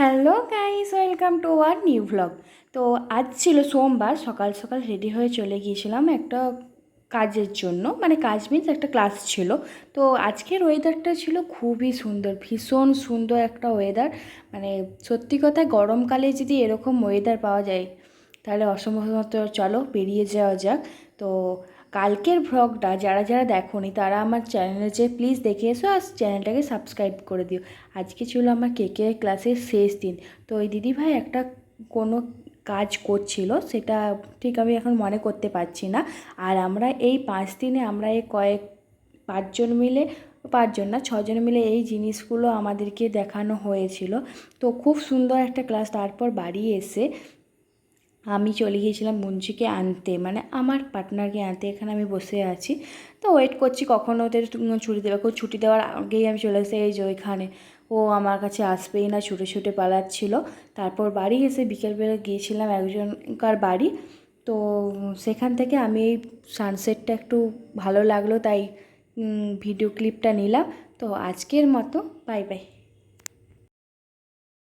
Hello guys, welcome to our new vlog. তো আজ ছিল সোমবার, সকাল সকাল রেডি হয়ে চলে গিয়েছিলাম একটা কাজের জন্য, মানে কাজ মিন্স একটা ক্লাস ছিল। তো আজকের ওয়েদারটা ছিল খুবই সুন্দর, ভীষণ সুন্দর একটা ওয়েদার। মানে সত্যি কথা, গরমকালে যদি এরকম ওয়েদার পাওয়া যায় তাহলে অসম্ভবত। চলো বেরিয়ে যাওয়া যাক। তো কালকের ভ্লগটা যারা যারা দেখোনি তারা আমার চ্যানেলে যেয়ে প্লিজ দেখে এসো, আর চ্যানেলটাকে সাবস্ক্রাইব করে দিও। আজকে ছিল আমার কেকে ক্লাসের শেষ দিন। তো ওই দিদিভাই একটা কোনো কাজ করছিল, সেটা ঠিক আমি এখন মনে করতে পারছি না। আর আমরা এই 5 দিনে আমরা এই পাঁচজন মিলে, পাঁচজন না ছজন মিলে এই জিনিসগুলো আমাদেরকে দেখানো হয়েছিল। তো খুব সুন্দর একটা ক্লাস। তারপর বাড়ি এসে আমি চলে গিয়েছিলাম মুঞ্জিকে আনতে, মানে আমার পার্টনারকে আনতে। এখানে আমি বসে আছি, তো ওয়েট করছি কখন ওদের ছুটি দেবে। ছুটি দেওয়ার আগেই আমি চলে এসে এই যে ওইখানে, ও আমার কাছে আসবেই না, ছুটে ছুটে পালাচ্ছিল। তারপর বাড়ি এসে বিকেলবেলা গিয়েছিলাম একজনকার বাড়ি। তো সেখান থেকে আমি এই সানসেটটা একটু ভালো লাগলো, তাই ভিডিও ক্লিপটা নিলাম। তো আজকের মতো বাই বাই।